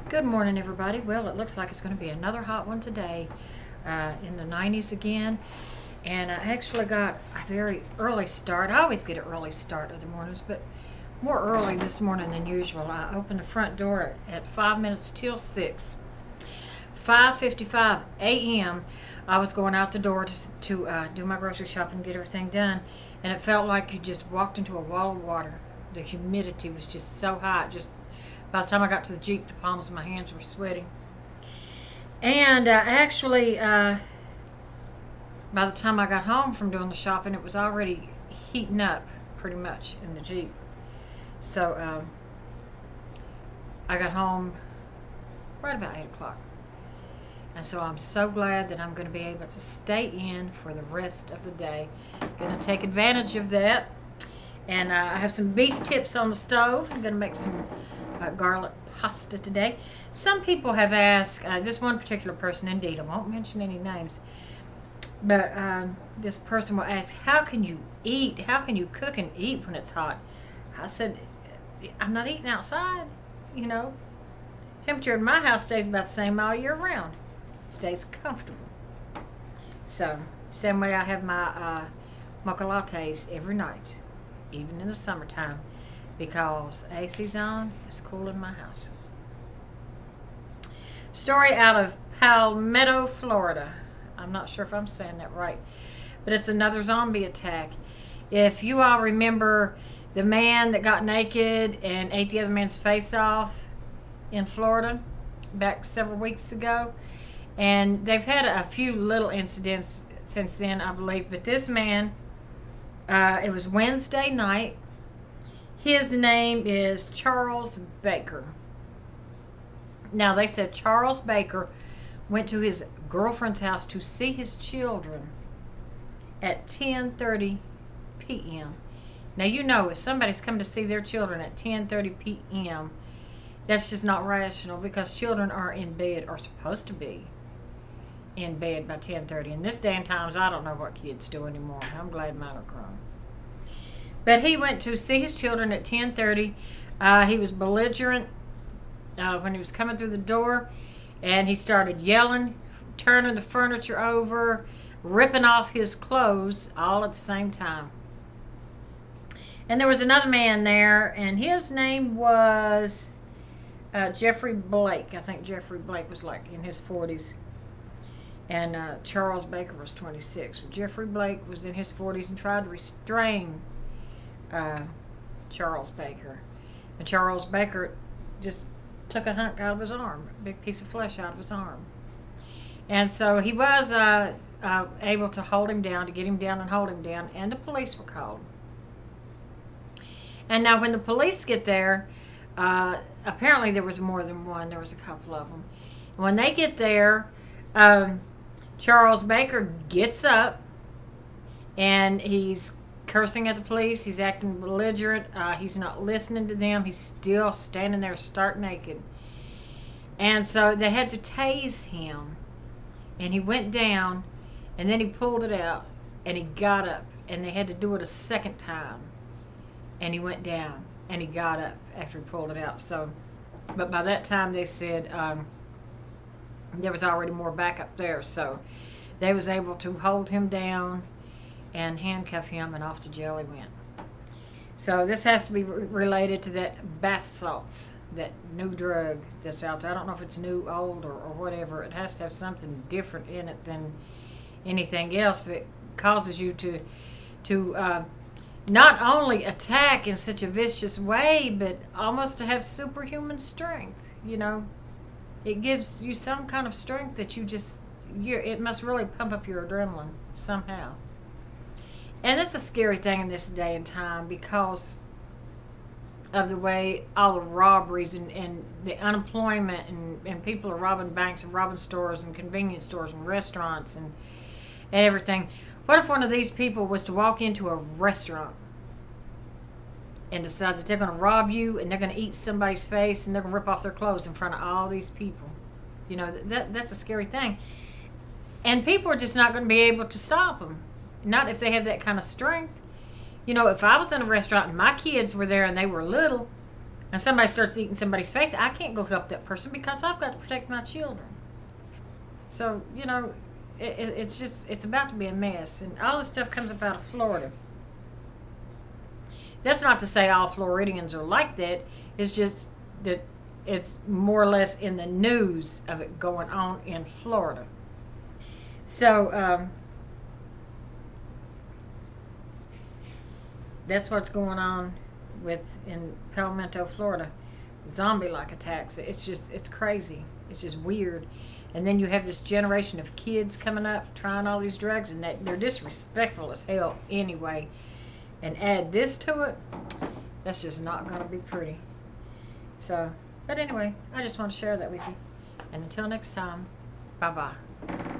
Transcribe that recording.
Good morning, everybody. Well, it looks like it's going to be another hot one today, in the 90s again. And I actually got a very early start. I always get an early start of the mornings, but more early this morning than usual. I opened the front door at 5 minutes till 6. 5:55 a.m. I was going out the door to do my grocery shopping and get everything done, and it felt like you just walked into a wall of water. The humidity was just so hot. Just by the time I got to the Jeep, the palms of my hands were sweating. And by the time I got home from doing the shopping, it was already heating up pretty much in the Jeep. So I got home right about 8 o'clock. And so I'm so glad that I'm going to be able to stay in for the rest of the day. Going to take advantage of that. And I have some beef tips on the stove. I'm going to make some garlic pasta today. Some people have asked, this one particular person, indeed, I won't mention any names, but this person will ask, how can you eat? How can you cook and eat when it's hot? I said, I'm not eating outside, you know. Temperature in my house stays about the same all year round. Stays comfortable. So, same way I have my mocha lattes every night, even in the summertime, because AC's on, it's cool in my house. Story out of Palmetto, Florida. I'm not sure if I'm saying that right, but it's another zombie attack. If you all remember the man that got naked and ate the other man's face off in Florida back several weeks ago, and they've had a few little incidents since then, I believe, but this man, it was Wednesday night. His name is Charles Baker. Now, they said Charles Baker went to his girlfriend's house to see his children at 10:30 p.m. Now, you know, if somebody's come to see their children at 10:30 p.m., that's just not rational, because children are in bed, or supposed to be in bed by 10:30. In this day and times, I don't know what kids do anymore. I'm glad mine are grown. But he went to see his children at 10:30. He was belligerent when he was coming through the door, and he started yelling, turning the furniture over, ripping off his clothes, all at the same time. And there was another man there, and his name was Jeffrey Blake. I think Jeffrey Blake was like in his 40s. And Charles Baker was 26. Jeffrey Blake was in his 40s and tried to restrain Charles Baker. And Charles Baker just took a hunk out of his arm, a big piece of flesh out of his arm. And so he was able to hold him down, to get him down and hold him down, and the police were called. And now when the police get there, apparently there was more than one, there was a couple of them. When they get there, Charles Baker gets up, and he's cursing at the police. He's acting belligerent. He's not listening to them. He's still standing there stark naked. And so they had to tase him. And he went down, and then he pulled it out, and he got up. And they had to do it a second time. And he went down, and he got up after he pulled it out. So, but by that time they said there was already more backup there. So they was able to hold him down and handcuff him, and off to jail he went. So this has to be related to that bath salts, that new drug that's out there. I don't know if it's new, old, or whatever. It has to have something different in it than anything else. But it causes you to not only attack in such a vicious way, but almost to have superhuman strength. You know, it gives you some kind of strength that it must really pump up your adrenaline somehow. And that's a scary thing in this day and time, because of the way all the robberies and the unemployment, and people are robbing banks and robbing stores and convenience stores and restaurants and everything. What if one of these people was to walk into a restaurant and decide that they're going to rob you, and they're going to eat somebody's face, and they're going to rip off their clothes in front of all these people? You know, that's a scary thing. And people are just not going to be able to stop them. Not if they have that kind of strength. You know, if I was in a restaurant and my kids were there and they were little, and somebody starts eating somebody's face, I can't go help that person because I've got to protect my children. So, it's just, it's about to be a mess. And all this stuff comes up out of Florida. That's not to say all Floridians are like that. It's just that it's more or less in the news of it going on in Florida. So, that's what's going on in Palmetto, Florida. Zombie-like attacks. It's crazy. It's just weird. And then you have this generation of kids coming up trying all these drugs, and they're disrespectful as hell anyway. And add this to it, that's just not going to be pretty. So, but anyway, I just want to share that with you. And until next time, bye-bye.